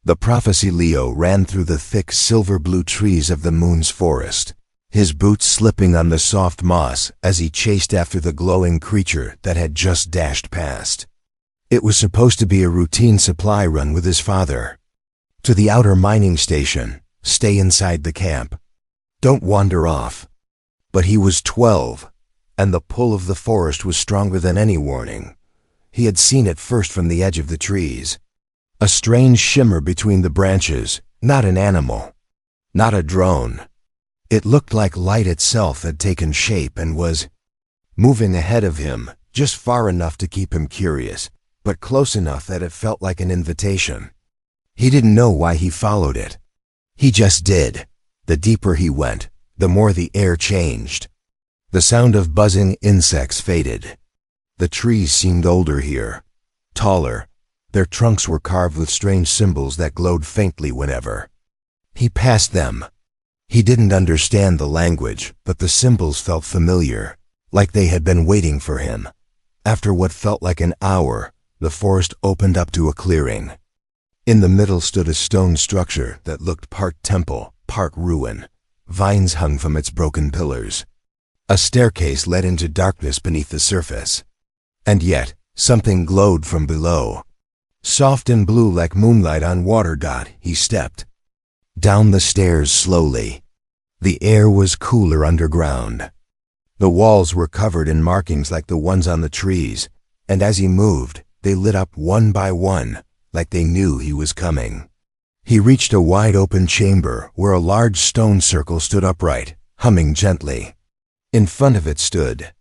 The prophecy Leo ran through the thick silver-blue trees of the moon's forest, his boots slipping on the soft moss as he chased after the glowing creature that had just dashed past. It was supposed to be a routine supply run with his father. To the outer mining station, stay inside the camp. Don't wander off. But he was 12, and the pull of the forest was stronger than any warning. He had seen it first from the edge of the trees. A strange shimmer between the branches, not an animal, not a drone. It looked like light itself had taken shape and was moving ahead of him, just far enough to keep him curious, but close enough that it felt like an invitation. He didn't know why he followed it. He just did. The deeper he went, the more the air changed. The sound of buzzing insects faded. The trees seemed older here, taller. Their trunks were carved with strange symbols that glowed faintly whenever he passed them. He didn't understand the language, but the symbols felt familiar, like they had been waiting for him. After what felt like an hour, the forest opened up to a clearing. In the middle stood a stone structure that looked part temple, part ruin. Vines hung from its broken pillars. A staircase led into darkness beneath the surface. And yet, something glowed from below. Soft and blue like moonlight on water. He stepped down the stairs slowly. The air was cooler underground. The walls were covered in markings like the ones on the trees, and as he moved, they lit up one by one, like they knew he was coming. He reached a wide-open chamber where a large stone circle stood upright, humming gently. In front of it stood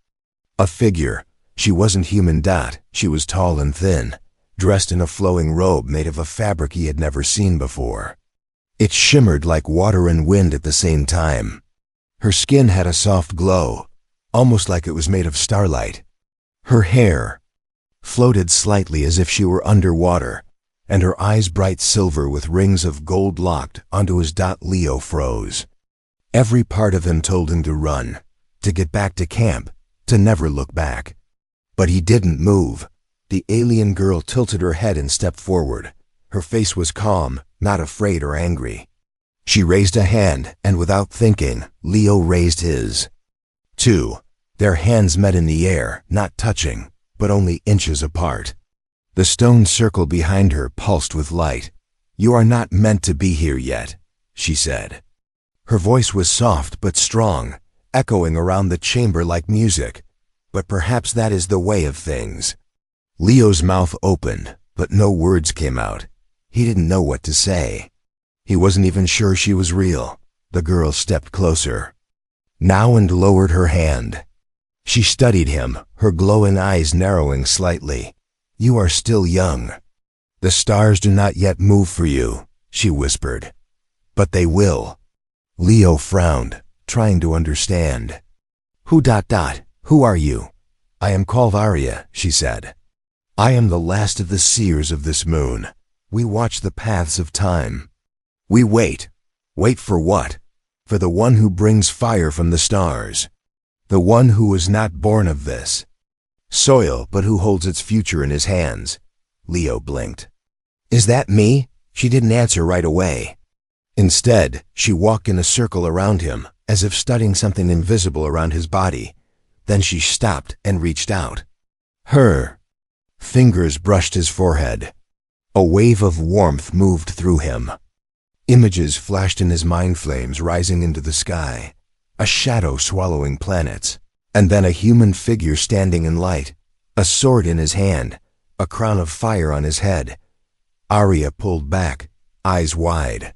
a figure. She wasn't human. She was tall and thin, dressed in a flowing robe made of a fabric he had never seen before. It shimmered like water and wind at the same time. Her skin had a soft glow, almost like it was made of starlight. Her hair floated slightly as if she were underwater, and her eyes bright silver with rings of gold locked onto his. Leo froze. Every part of him told him to run, to get back to camp, to never look back. But he didn't move. The alien girl tilted her head and stepped forward. Her face was calm, not afraid or angry. She raised a hand, and without thinking, Leo raised his. Two. Their hands met in the air, not touching, but only inches apart. The stone circle behind her pulsed with light. "You are not meant to be here yet," she said. Her voice was soft but strong, echoing around the chamber like music. But perhaps that is the way of things. Leo's mouth opened, but no words came out. He didn't know what to say. He wasn't even sure she was real. The girl stepped closer now and lowered her hand. She studied him, her glowing eyes narrowing slightly. "You are still young. The stars do not yet move for you," she whispered. "But they will." Leo frowned, trying to understand. Who are you?" "I am called Arya," she said. "I am the last of the seers of this moon. We watch the paths of time. We wait. Wait for what? For the one who brings fire from the stars. The one who was not born of this soil, but who holds its future in his hands." Leo blinked. "Is that me?" She didn't answer right away. Instead, she walked in a circle around him, as if studying something invisible around his body. Then she stopped and reached out. Her fingers brushed his forehead. A wave of warmth moved through him. Images flashed in his mind, flames rising into the sky, a shadow swallowing planets, and then a human figure standing in light, a sword in his hand, a crown of fire on his head. Arya pulled back, eyes wide.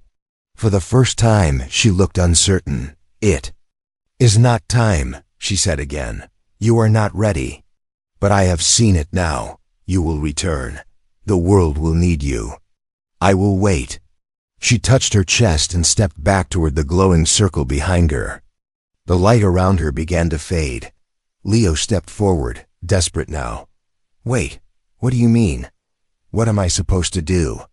For the first time, she looked uncertain. "It is not time," she said again. "You are not ready. But I have seen it now. You will return. The world will need you. I will wait." She touched her chest and stepped back toward the glowing circle behind her. The light around her began to fade. Leo stepped forward, desperate now. "Wait, what do you mean? What am I supposed to do?"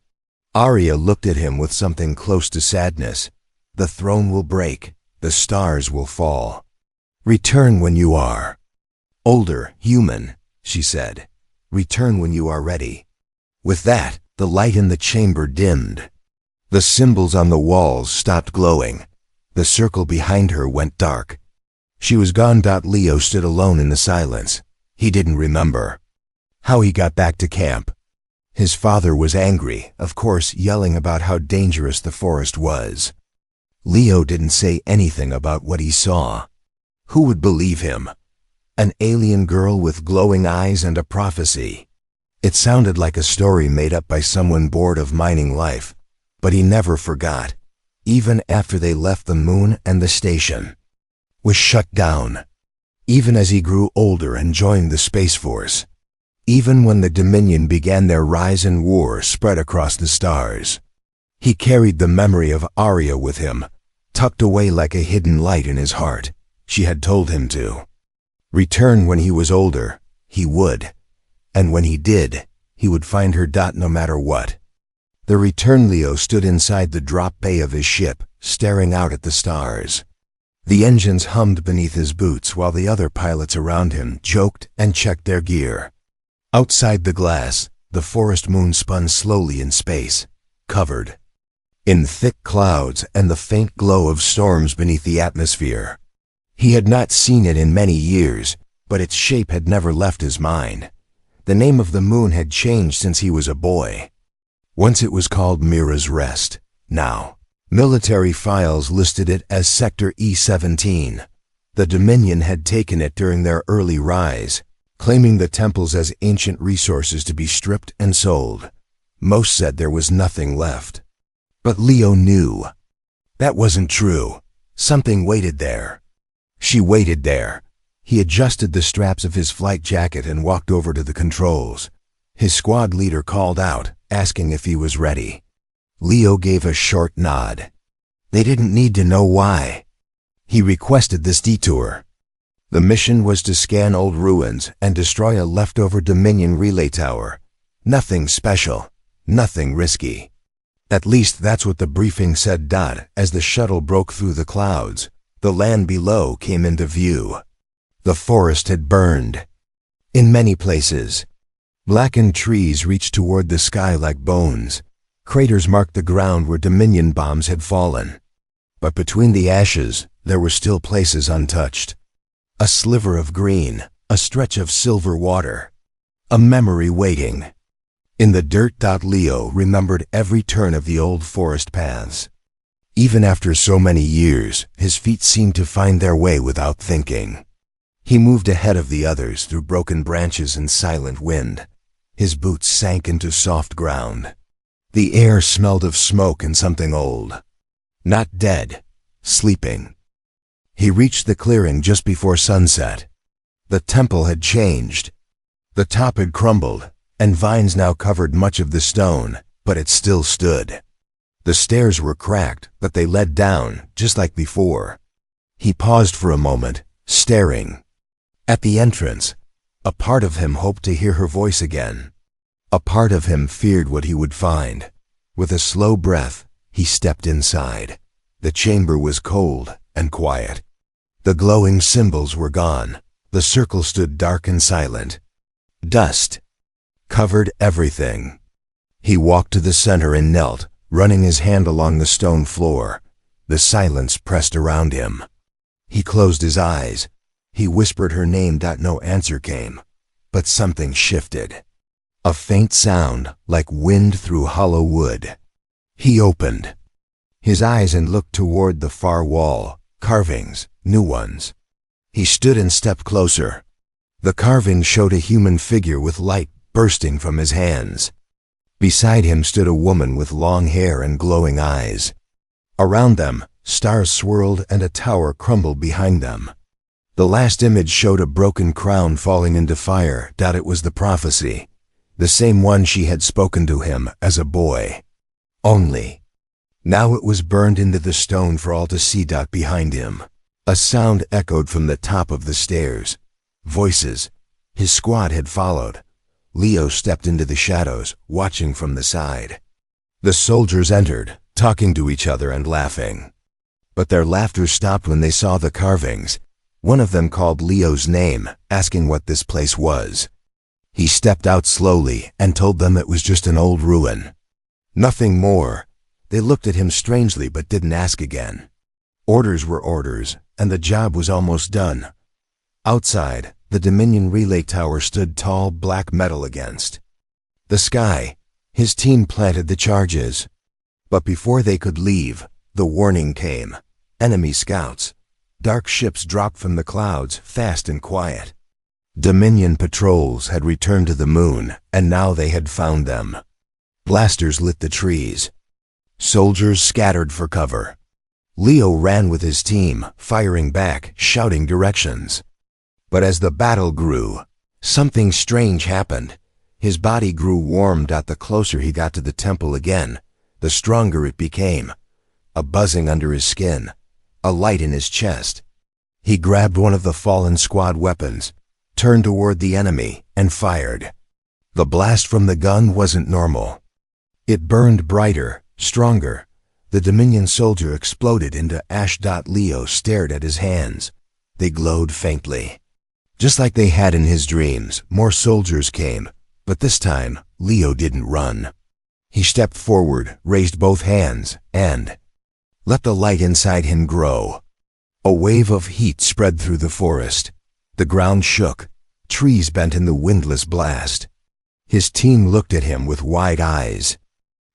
Arya looked at him with something close to sadness. "The throne will break. The stars will fall. Return when you are older, human," she said. "Return when you are ready." With that, the light in the chamber dimmed. The symbols on the walls stopped glowing. The circle behind her went dark. She was gone. Leo stood alone in the silence. He didn't remember how he got back to camp. His father was angry, of course, yelling about how dangerous the forest was. Leo didn't say anything about what he saw. Who would believe him? An alien girl with glowing eyes and a prophecy. It sounded like a story made up by someone bored of mining life. But he never forgot. Even after they left the moon and the station was shut down. Even as he grew older and joined the Space Force. Even when the Dominion began their rise and war spread across the stars. He carried the memory of Aria with him, tucked away like a hidden light in his heart. She had told him to return when he was older. He would. And when he did, he would find her. No matter what. The return. Leo stood inside the drop bay of his ship, staring out at the stars. The engines hummed beneath his boots while the other pilots around him joked and checked their gear. Outside the glass, the forest moon spun slowly in space, covered in thick clouds and the faint glow of storms beneath the atmosphere. He had not seen it in many years, but its shape had never left his mind. The name of the moon had changed since he was a boy. Once it was called Mira's Rest. Now, military files listed it as Sector E-17. The Dominion had taken it during their early rise, claiming the temples as ancient resources to be stripped and sold. Most said there was nothing left. But Leo knew that wasn't true. Something waited there. She waited there. He adjusted the straps of his flight jacket and walked over to the controls. His squad leader called out, asking if he was ready. Leo gave a short nod. They didn't need to know why. He requested this detour. The mission was to scan old ruins and destroy a leftover Dominion relay tower. Nothing special, nothing risky. At least that's what the briefing said. As the shuttle broke through the clouds, the land below came into view. The forest had burned. In many places, blackened trees reached toward the sky like bones. Craters marked the ground where Dominion bombs had fallen. But between the ashes, there were still places untouched. A sliver of green, a stretch of silver water. A memory waiting. In the dirt. Leo remembered every turn of the old forest paths. Even after so many years, his feet seemed to find their way without thinking. He moved ahead of the others through broken branches and silent wind. His boots sank into soft ground. The air smelled of smoke and something old. Not dead, sleeping. He reached the clearing just before sunset. The temple had changed. The top had crumbled, and vines now covered much of the stone, but it still stood. The stairs were cracked, but they led down, just like before. He paused for a moment, staring. At the entrance, a part of him hoped to hear her voice again. A part of him feared what he would find. With a slow breath, he stepped inside. The chamber was cold and quiet. The glowing symbols were gone. The circle stood dark and silent. Dust covered everything. He walked to the center and knelt, running his hand along the stone floor. The silence pressed around him. He closed his eyes. He whispered her name. No answer came. But something shifted. A faint sound, like wind through hollow wood. He opened his eyes and looked toward the far wall. Carvings, new ones. He stood and stepped closer. The carving showed a human figure with light bursting from his hands. Beside him stood a woman with long hair and glowing eyes. Around them, stars swirled and a tower crumbled behind them. The last image showed a broken crown falling into fire. It was the prophecy. The same one she had spoken to him as a boy. Only, now it was burned into the stone for all to see. Behind him, a sound echoed from the top of the stairs. Voices. His squad had followed. Leo stepped into the shadows, watching from the side. The soldiers entered, talking to each other and laughing. But their laughter stopped when they saw the carvings. One of them called Leo's name, asking what this place was. He stepped out slowly and told them it was just an old ruin. Nothing more. They looked at him strangely but didn't ask again. Orders were orders, and the job was almost done. Outside, the Dominion relay tower stood tall black metal against the sky. His team planted the charges. But before they could leave, the warning came. Enemy scouts. Dark ships dropped from the clouds, fast and quiet. Dominion patrols had returned to the moon, and now they had found them. Blasters lit the trees. Soldiers scattered for cover. Leo ran with his team, firing back, shouting directions. But as the battle grew, something strange happened. His body grew warm. The closer he got to the temple again, the stronger it became. A buzzing under his skin, a light in his chest. He grabbed one of the fallen squad weapons, turned toward the enemy, and fired. The blast from the gun wasn't normal. It burned brighter, stronger. The Dominion soldier exploded into ash. Leo stared at his hands. They glowed faintly. Just like they had in his dreams, more soldiers came, but this time, Leo didn't run. He stepped forward, raised both hands, and let the light inside him grow. A wave of heat spread through the forest. The ground shook. Trees bent in the windless blast. His team looked at him with wide eyes.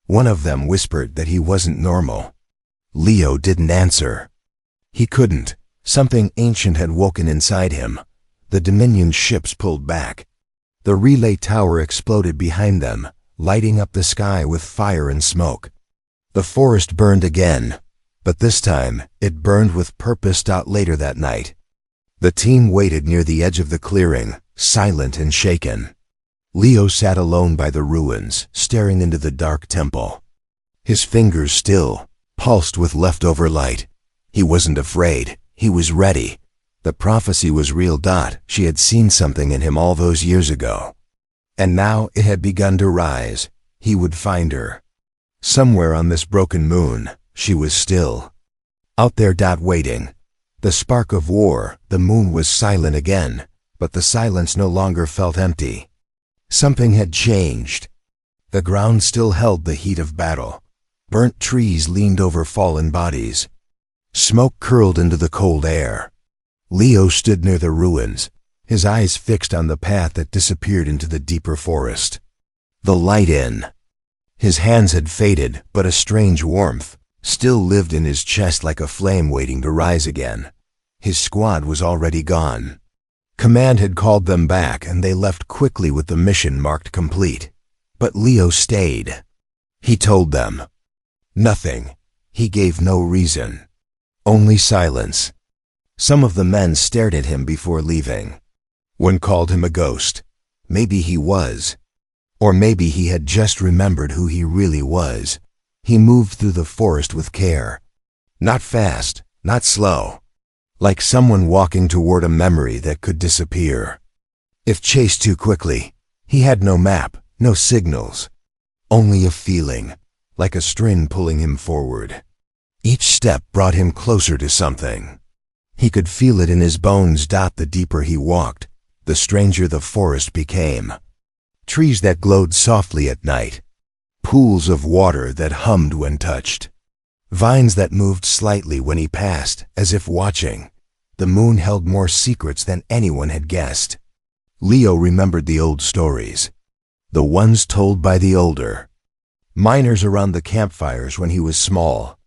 One of them whispered that he wasn't normal. Leo didn't answer. He couldn't. Something ancient had woken inside him. The Dominion ships pulled back. The relay tower exploded behind them, lighting up the sky with fire and smoke. The forest burned again, but this time it burned with purpose. Later that night, the team waited near the edge of the clearing, silent and shaken. Leo sat alone by the ruins, staring into the dark temple. His fingers still pulsed with leftover light. He wasn't afraid. He was ready. The prophecy was real. She had seen something in him all those years ago. And now it had begun to rise. He would find her. Somewhere on this broken moon, she was still out there. Waiting. The spark of war. The moon was silent again, but the silence no longer felt empty. Something had changed. The ground still held the heat of battle. Burnt trees leaned over fallen bodies. Smoke curled into the cold air. Leo stood near the ruins, his eyes fixed on the path that disappeared into the deeper forest. The light in his hands had faded, but a strange warmth still lived in his chest like a flame waiting to rise again. His squad was already gone. Command had called them back, and they left quickly with the mission marked complete. But Leo stayed. He told them nothing. He gave no reason. Only silence. Some of the men stared at him before leaving. One called him a ghost. Maybe he was. Or maybe he had just remembered who he really was. He moved through the forest with care. Not fast, not slow. Like someone walking toward a memory that could disappear. If chased too quickly, he had no map, no signals. Only a feeling, like a string pulling him forward. Each step brought him closer to something. He could feel it in his bones. The deeper he walked, the stranger the forest became. Trees that glowed softly at night. Pools of water that hummed when touched. Vines that moved slightly when he passed, as if watching. The moon held more secrets than anyone had guessed. Leo remembered the old stories. The ones told by the older miners around the campfires when he was small.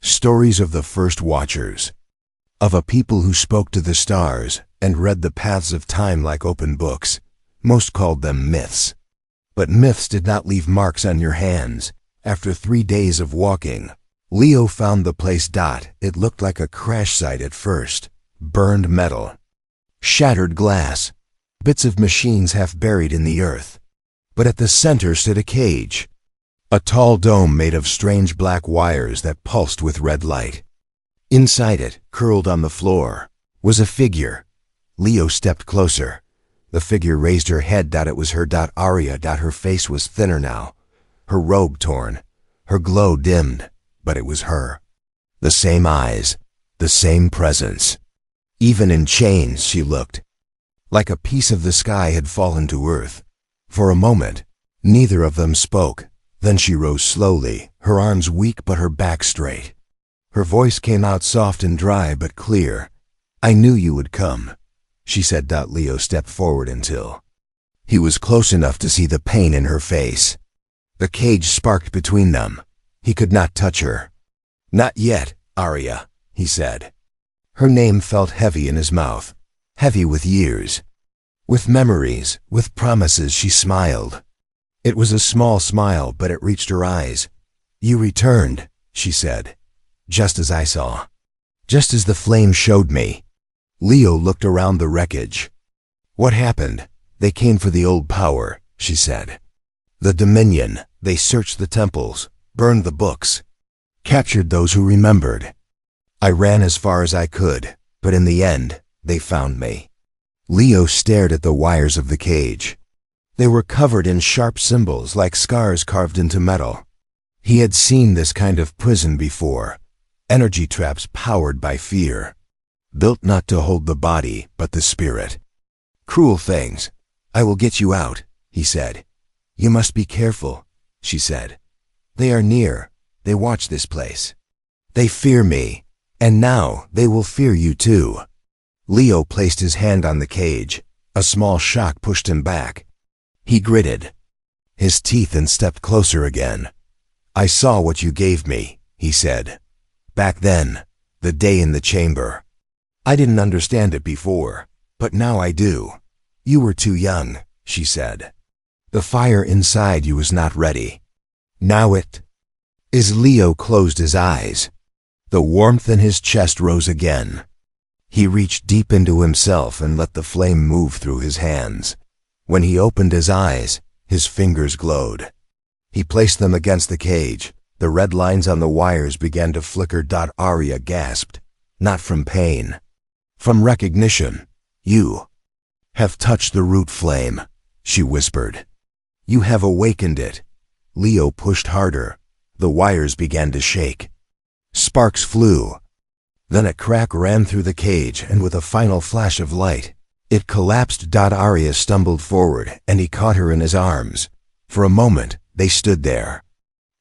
Stories of the first watchers. Of a people who spoke to the stars and read the paths of time like open books. Most called them myths. But myths did not leave marks on your hands. After 3 days of walking, Leo found the place. It looked like a crash site at first. Burned metal. Shattered glass. Bits of machines half buried in the earth. But at the center stood a cage. A tall dome made of strange black wires that pulsed with red light. Inside it, curled on the floor, was a figure. Leo stepped closer. The figure raised her head. It was her. Arya. Her face was thinner now. Her robe torn. Her glow dimmed. But it was her. The same eyes. The same presence. Even in chains she looked like a piece of the sky had fallen to earth. For a moment, neither of them spoke. Then she rose slowly, her arms weak but her back straight. Her voice came out soft and dry but clear. "I knew you would come," she said. Leo stepped forward until he was close enough to see the pain in her face. The cage sparked between them. He could not touch her. "Not yet, Arya," he said. Her name felt heavy in his mouth, heavy with years, with memories, with promises. She smiled. It was a small smile, but it reached her eyes. "You returned," she said, "just as I saw, just as the flame showed me." Leo looked around the wreckage. "What happened?" "They came for the old power," she said. "The Dominion. They searched the temples, burned the books, captured those who remembered. I ran as far as I could, but in the end, they found me." Leo stared at the wires of the cage. They were covered in sharp symbols like scars carved into metal. He had seen this kind of prison before, energy traps powered by fear, built not to hold the body, but the spirit. "Cruel things. I will get you out," he said. "You must be careful," she said. "They are near. They watch this place. They fear me, and now they will fear you too." Leo placed his hand on the cage. A small shock pushed him back. He gritted his teeth and stepped closer again. "I saw what you gave me," he said. "Back then, the day in the chamber. I didn't understand it before, but now I do." "You were too young," she said. "The fire inside you was not ready. Now it is." Leo closed his eyes. The warmth in his chest rose again. He reached deep into himself and let the flame move through his hands. When he opened his eyes, his fingers glowed. He placed them against the cage. The red lines on the wires began to flicker. Arya gasped, not from pain, from recognition. "You have touched the root flame," she whispered. "You have awakened it." Leo pushed harder. The wires began to shake. Sparks flew. Then a crack ran through the cage, and with a final flash of light, it collapsed. Arya stumbled forward, and he caught her in his arms. For a moment, they stood there.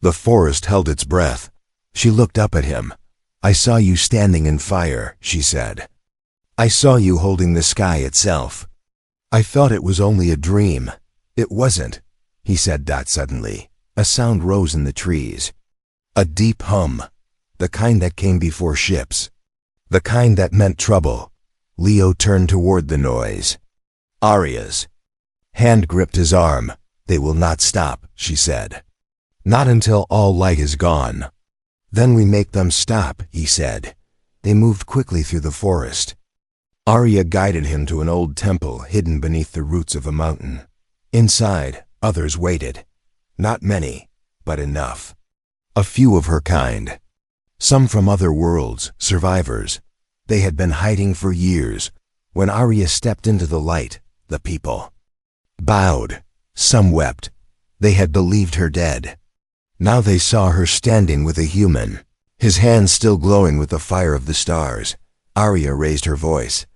The forest held its breath. She looked up at him. "I saw you standing in fire," she said. "I saw you holding the sky itself. I thought it was only a dream." "It wasn't," he said. Suddenly, a sound rose in the trees. A deep hum, the kind that came before ships, the kind that meant trouble. Leo turned toward the noise. Arya's hand gripped his arm. "They will not stop," she said. "Not until all light is gone." "Then we make them stop," he said. They moved quickly through the forest. Arya guided him to an old temple hidden beneath the roots of a mountain. Inside, others waited. Not many, but enough. A few of her kind. Some from other worlds, survivors. They had been hiding for years. When Arya stepped into the light, the people bowed. Some wept. They had believed her dead. Now they saw her standing with a human, his hands still glowing with the fire of the stars. Arya raised her voice.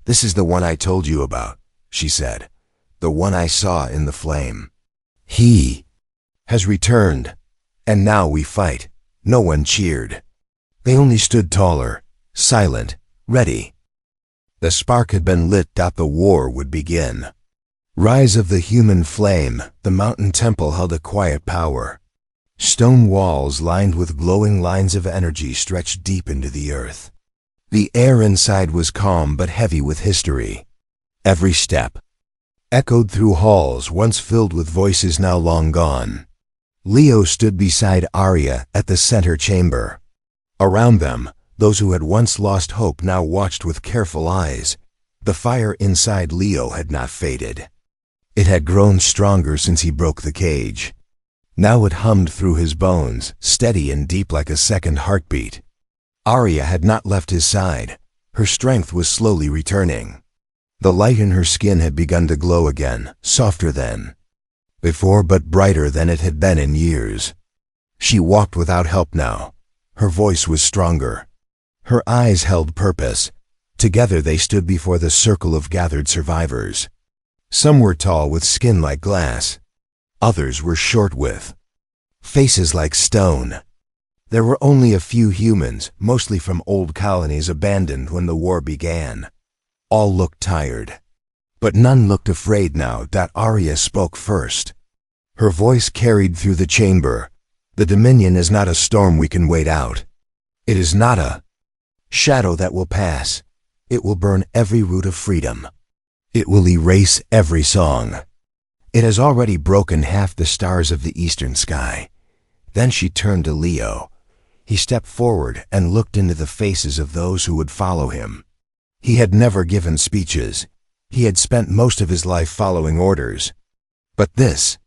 "This is the one I told you about," she said. "The one I saw in the flame. He has returned, and now we fight." No one cheered. They only stood taller, silent, ready. The spark had been lit. The war would begin. Rise of the human flame. The mountain temple held a quiet power. Stone walls lined with glowing lines of energy stretched deep into the earth. The air inside was calm but heavy with history. Every step echoed through halls once filled with voices now long gone. Leo stood beside Arya at the center chamber. Around them, those who had once lost hope now watched with careful eyes. The fire inside Leo had not faded. It had grown stronger since he broke the cage. Now it hummed through his bones, steady and deep like a second heartbeat. Arya had not left his side. Her strength was slowly returning. The light in her skin had begun to glow again, softer than before but brighter than it had been in years. She walked without help now. Her voice was stronger. Her eyes held purpose. Together they stood before the circle of gathered survivors. Some were tall with skin like glass. Others were short with Faces like stone. There were only a few humans, mostly from old colonies abandoned when the war began. All looked tired. But none looked afraid now that Arya spoke first. Her voice carried through the chamber. The Dominion is not a storm we can wait out. It is not a shadow that will pass. It will burn every root of freedom. It will erase every song. It has already broken half the stars of the eastern sky. Then she turned to Leo. He stepped forward and looked into the faces of those who would follow him. He had never given speeches. He had spent most of his life following orders. But this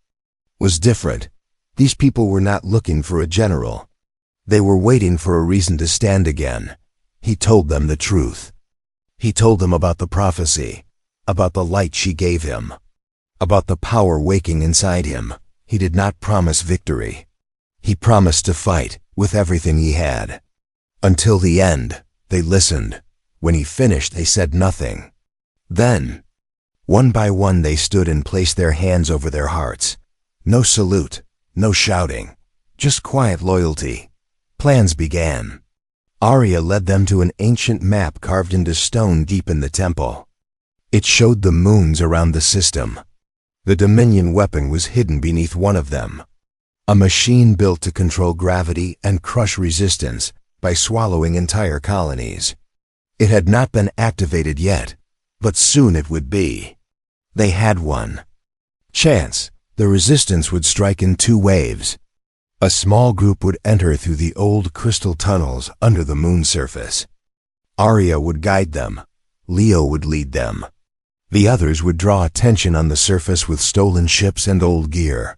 was different. These people were not looking for a general. They were waiting for a reason to stand again. He told them the truth. He told them about the prophecy, about the light she gave him, about the power waking inside him. He did not promise victory. He promised to fight with everything he had. Until the end, they listened. When he finished, they said nothing. Then, one by one, they stood and placed their hands over their hearts. No salute, no shouting, just quiet loyalty. Plans began. Arya led them to an ancient map carved into stone deep in the temple. It showed the moons around the system. The Dominion weapon was hidden beneath one of them. A machine built to control gravity and crush resistance by swallowing entire colonies. It had not been activated yet, but soon it would be. They had one chance. The resistance would strike in two waves. A small group would enter through the old crystal tunnels under the moon surface. Arya would guide them. Leo would lead them. The others would draw attention on the surface with stolen ships and old gear.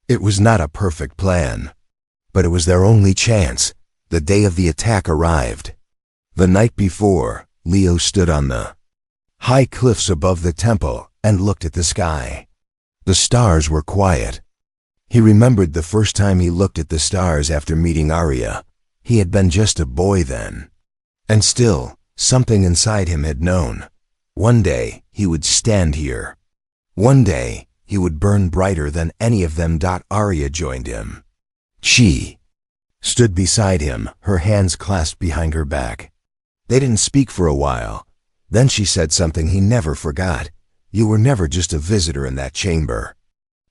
It was not a perfect plan, but it was their only chance. The day of the attack arrived. The night before, Leo stood on the high cliffs above the temple and looked at the sky. The stars were quiet. He remembered the first time he looked at the stars after meeting Arya. He had been just a boy then. And still, something inside him had known. One day, he would stand here. One day, he would burn brighter than any of them. Arya joined him. She stood beside him, her hands clasped behind her back. They didn't speak for a while. Then she said something he never forgot. You were never just a visitor in that chamber.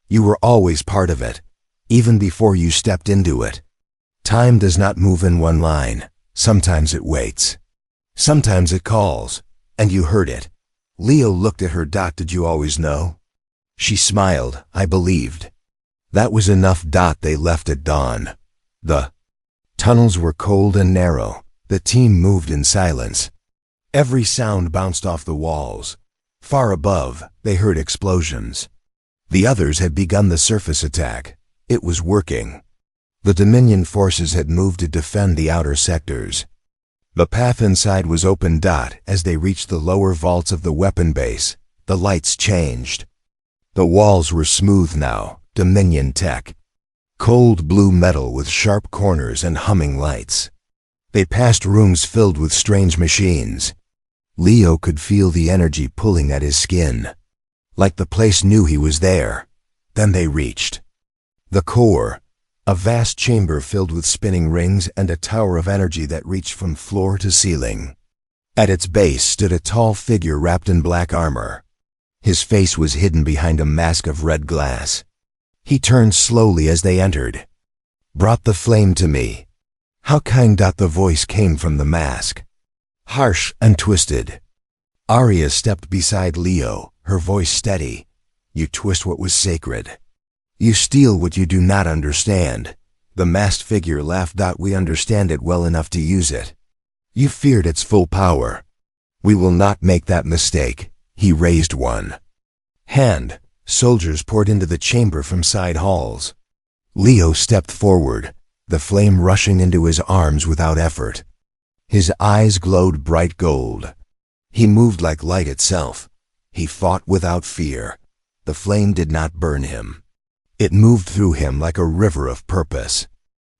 You were always part of it, even before you stepped into it. Time does not move in one line. Sometimes it waits. Sometimes it calls, and you heard it. Leo looked at her. Did you always know? She smiled. I believed. That was enough. They left at dawn. The tunnels were cold and narrow. The team moved in silence. Every sound bounced off the walls. Far above, they heard explosions. The others had begun the surface attack. It was working. The Dominion forces had moved to defend the outer sectors. The path inside was open. As they reached the lower vaults of the weapon base, the lights changed. The walls were smooth now, Dominion tech. Cold blue metal with sharp corners and humming lights. They passed rooms filled with strange machines. Leo could feel the energy pulling at his skin. Like the place knew he was there. Then they reached the core, a vast chamber filled with spinning rings and a tower of energy that reached from floor to ceiling. At its base stood a tall figure wrapped in black armor. His face was hidden behind a mask of red glass. He turned slowly as they entered. Brought the flame to me. How kind. The voice came from the mask. Harsh and twisted. Arya stepped beside Leo, her voice steady. You twist what was sacred. You steal what you do not understand. The masked figure laughed. We understand it well enough to use it. You feared its full power. We will not make that mistake. He raised one hand. Soldiers poured into the chamber from side halls. Leo stepped forward, the flame rushing into his arms without effort. His eyes glowed bright gold. He moved like light itself. He fought without fear. The flame did not burn him. It moved through him like a river of purpose.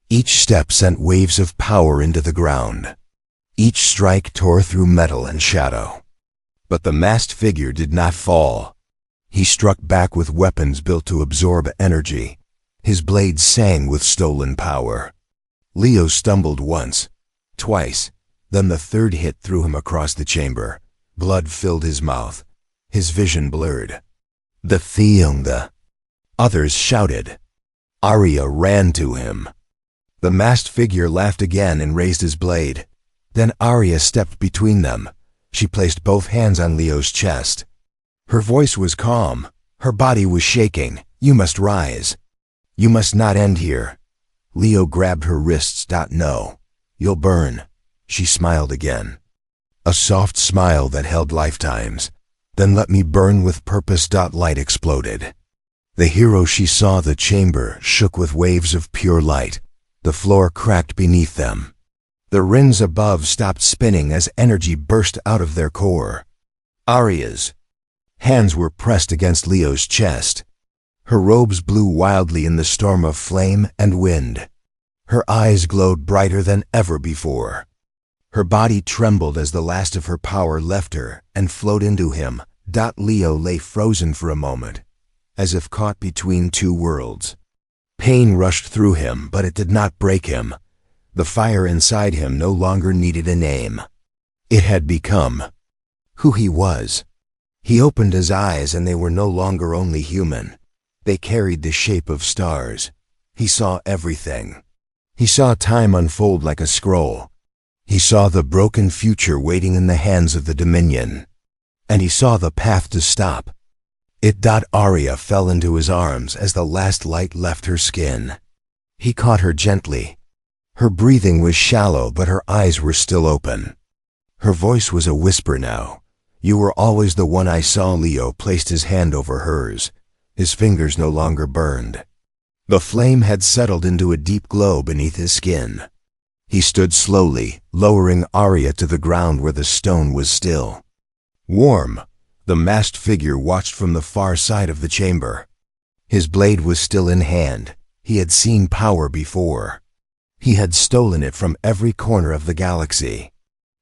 Each step sent waves of power into the ground. Each strike tore through metal and shadow. But the masked figure did not fall. He struck back with weapons built to absorb energy. His blade sang with stolen power. Leo stumbled once, twice, then the third hit threw him across the chamber. Blood filled his mouth. His vision blurred. The Theunga. Others shouted. Arya ran to him. The masked figure laughed again and raised his blade. Then Arya stepped between them. She placed both hands on Leo's chest. Her voice was calm. Her body was shaking. You must rise. You must not end here. Leo grabbed her wrists. No. You'll burn. She smiled again. A soft smile that held lifetimes. Then let me burn with purpose. Light exploded. The hero she saw. The chamber shook with waves of pure light. The floor cracked beneath them. The rings above stopped spinning as energy burst out of their core. Arya's hands were pressed against Leo's chest. Her robes blew wildly in the storm of flame and wind. Her eyes glowed brighter than ever before. Her body trembled as the last of her power left her and flowed into him. Leo lay frozen for a moment, as if caught between two worlds. Pain rushed through him, but it did not break him. The fire inside him no longer needed a name. It had become who he was. He opened his eyes and they were no longer only human. They carried the shape of stars. He saw everything. He saw time unfold like a scroll. He saw the broken future waiting in the hands of the Dominion. And he saw the path to stop. Arya fell into his arms as the last light left her skin. He caught her gently. Her breathing was shallow, but her eyes were still open. Her voice was a whisper now. You were always the one I saw. Leo placed his hand over hers. His fingers no longer burned. The flame had settled into a deep glow beneath his skin. He stood slowly, lowering Arya to the ground where the stone was still. Warm, the masked figure watched from the far side of the chamber. His blade was still in hand. He had seen power before. He had stolen it from every corner of the galaxy.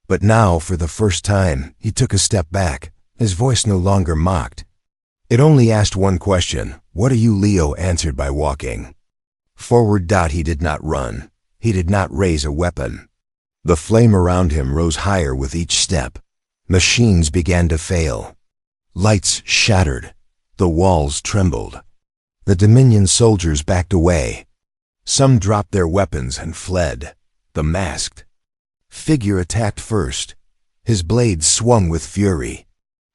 But now, for the first time, he took a step back. His voice no longer mocked. It only asked one question. What are you? Leo answered by walking forward. He did not run. He did not raise a weapon. The flame around him rose higher with each step. Machines began to fail. Lights shattered. The walls trembled. The Dominion soldiers backed away. Some dropped their weapons and fled. The masked figure attacked first. His blade swung with fury.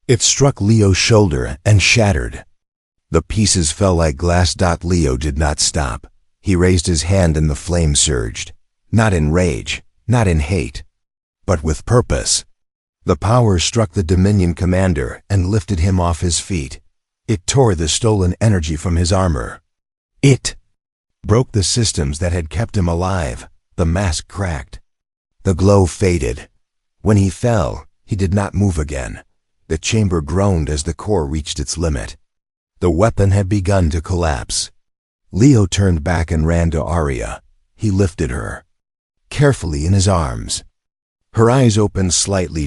It struck Leo's shoulder and shattered. The pieces fell like glass. Leo did not stop. He raised his hand and the flame surged. Not in rage, not in hate, but with purpose. The power struck the Dominion commander and lifted him off his feet. It tore the stolen energy from his armor. It broke the systems that had kept him alive. The mask cracked. The glow faded. When he fell, he did not move again. The chamber groaned as the core reached its limit. The weapon had begun to collapse. Leo turned back and ran to Arya. He lifted her carefully in his arms. Her eyes opened slightly.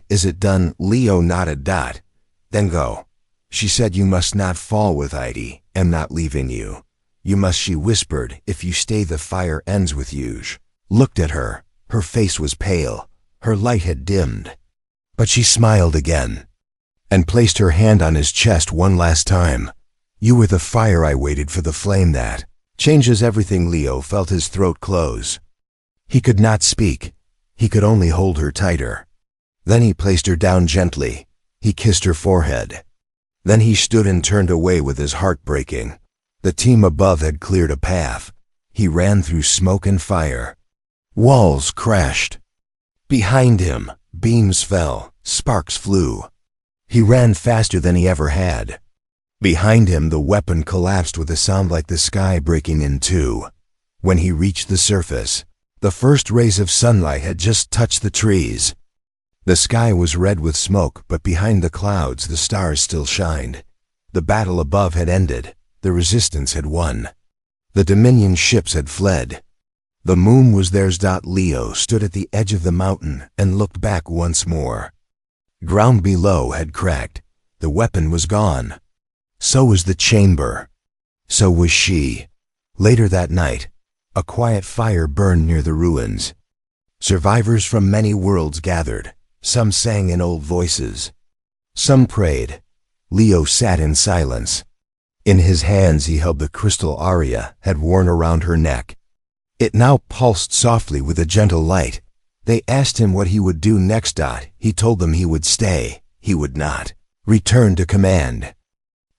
Is it done? Leo nodded. Then go. She said you must not fall with Heidi. Am not leaving you. You must, she whispered. If you stay, the fire ends with you. Looked at her. Her face was pale. Her light had dimmed. But she smiled again and placed her hand on his chest one last time. You were the fire I waited for, the flame that changes everything. Leo felt his throat close. He could not speak. He could only hold her tighter. Then he placed her down gently. He kissed her forehead. Then he stood and turned away with his heart breaking. The team above had cleared a path. He ran through smoke and fire. Walls crashed. Behind him, beams fell, sparks flew. He ran faster than he ever had. Behind him, the weapon collapsed with a sound like the sky breaking in two. When he reached the surface, the first rays of sunlight had just touched the trees. The sky was red with smoke, but behind the clouds the stars still shined. The battle above had ended. The resistance had won. The Dominion ships had fled. The moon was theirs. Leo stood at the edge of the mountain and looked back once more. Ground below had cracked. The weapon was gone. So was the chamber. So was she. Later that night, a quiet fire burned near the ruins. Survivors from many worlds gathered. Some sang in old voices. Some prayed. Leo sat in silence. In his hands he held the crystal Aria had worn around her neck. It now pulsed softly with a gentle light. They asked him what he would do next. He told them he would stay. He would not return to command.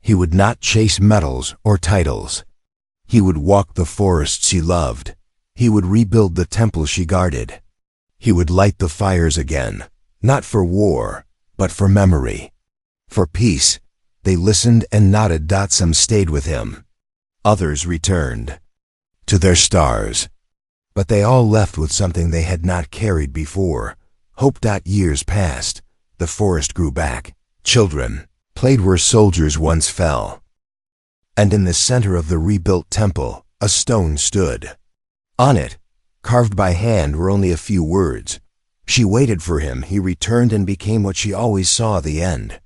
He would not chase medals or titles. He would walk the forests he loved. He would rebuild the temple she guarded. He would light the fires again, not for war, but for memory, for peace. They listened and nodded. Some stayed with him. Others returned to their stars. But they all left with something they had not carried before. Hope. Years passed. The forest grew back. Children played where soldiers once fell. And in the center of the rebuilt temple, a stone stood. On it, carved by hand, were only a few words. She waited for him. He returned and became what she always saw the end.